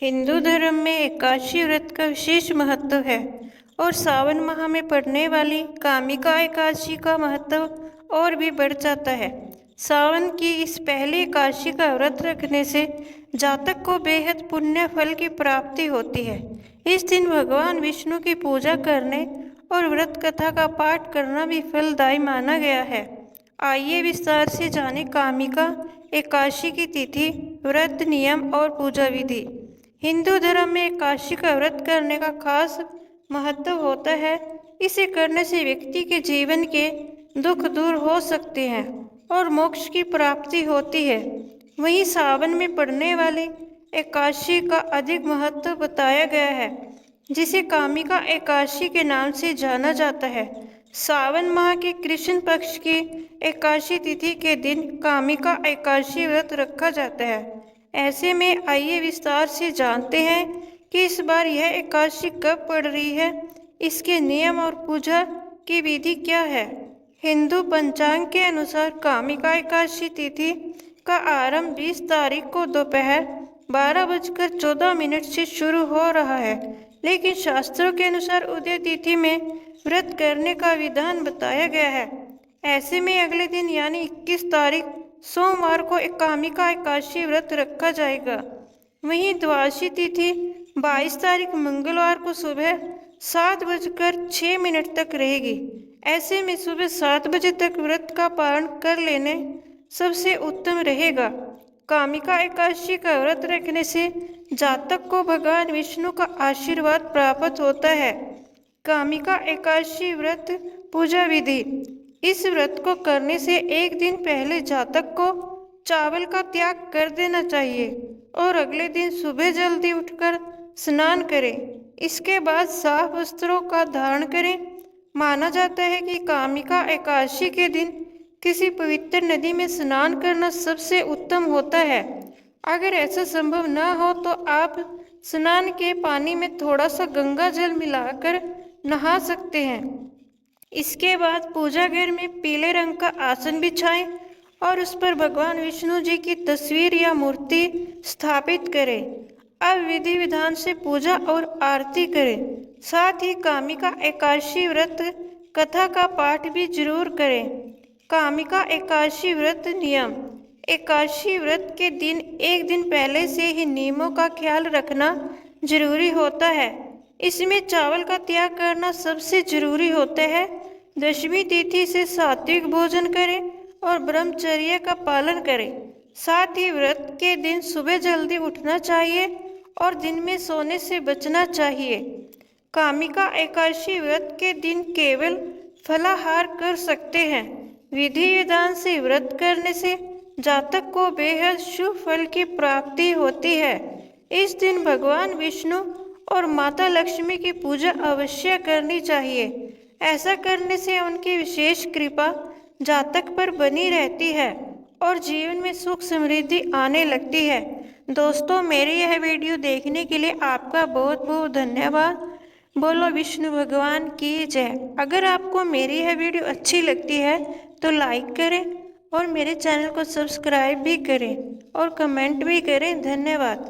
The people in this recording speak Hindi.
हिंदू धर्म में एकादशी व्रत का विशेष महत्व है और सावन माह में पड़ने वाली कामिका एकादशी का महत्व और भी बढ़ जाता है। सावन की इस पहली एकादशी का व्रत रखने से जातक को बेहद पुण्य फल की प्राप्ति होती है। इस दिन भगवान विष्णु की पूजा करने और व्रत कथा का पाठ करना भी फलदायी माना गया है। आइए विस्तार से जानें कामिका एकादशी की तिथि, व्रत नियम और पूजा विधि। हिंदू धर्म में एकादशी का व्रत करने का खास महत्व होता है। इसे करने से व्यक्ति के जीवन के दुख दूर हो सकते हैं और मोक्ष की प्राप्ति होती है। वहीं सावन में पड़ने वाली एकादशी का अधिक महत्व बताया गया है, जिसे कामिका एकादशी के नाम से जाना जाता है। सावन माह के कृष्ण पक्ष की एकादशी तिथि के दिन कामिका एकादशी व्रत रखा जाता है। ऐसे में आइए विस्तार से जानते हैं कि इस बार यह एकादशी कब पड़ रही है, इसके नियम और पूजा की विधि क्या है। हिंदू पंचांग के अनुसार कामिका एकादशी तिथि का आरंभ 20 तारीख को दोपहर 12:14 से शुरू हो रहा है, लेकिन शास्त्रों के अनुसार उदय तिथि में व्रत करने का विधान बताया गया है। ऐसे में अगले दिन यानी 21 तारीख सोमवार को कामिका एकादशी व्रत रखा जाएगा। वहीं द्वादशी तिथि 22 तारीख मंगलवार को सुबह 7:06 तक रहेगी। ऐसे में सुबह 7 बजे तक व्रत का पारण कर लेने सबसे उत्तम रहेगा। कामिका एकादशी का व्रत रखने से जातक को भगवान विष्णु का आशीर्वाद प्राप्त होता है। कामिका एकादशी व्रत पूजा विधि। इस व्रत को करने से एक दिन पहले जातक को चावल का त्याग कर देना चाहिए और अगले दिन सुबह जल्दी उठकर स्नान करें। इसके बाद साफ वस्त्रों का धारण करें। माना जाता है कि कामिका एकादशी के दिन किसी पवित्र नदी में स्नान करना सबसे उत्तम होता है। अगर ऐसा संभव न हो तो आप स्नान के पानी में थोड़ा सा गंगा जल मिलाकर नहा सकते हैं। इसके बाद पूजा घर में पीले रंग का आसन बिछाएं और उस पर भगवान विष्णु जी की तस्वीर या मूर्ति स्थापित करें। अब विधि विधान से पूजा और आरती करें। साथ ही कामिका एकादशी व्रत कथा का पाठ भी जरूर करें। कामिका एकादशी व्रत नियम। एकादशी व्रत के दिन एक दिन पहले से ही नियमों का ख्याल रखना जरूरी होता है। इसमें चावल का त्याग करना सबसे जरूरी होता है। दशमी तिथि से सात्विक भोजन करें और ब्रह्मचर्य का पालन करें। साथ ही व्रत के दिन सुबह जल्दी उठना चाहिए और दिन में सोने से बचना चाहिए। कामिका एकादशी व्रत के दिन केवल फलाहार कर सकते हैं। विधि विधान से व्रत करने से जातक को बेहद शुभ फल की प्राप्ति होती है। इस दिन भगवान विष्णु और माता लक्ष्मी की पूजा अवश्य करनी चाहिए। ऐसा करने से उनकी विशेष कृपा जातक पर बनी रहती है और जीवन में सुख समृद्धि आने लगती है। दोस्तों, मेरी यह वीडियो देखने के लिए आपका बहुत बहुत धन्यवाद। बोलो विष्णु भगवान की जय। अगर आपको मेरी यह वीडियो अच्छी लगती है तो लाइक करें और मेरे चैनल को सब्सक्राइब भी करें और कमेंट भी करें। धन्यवाद।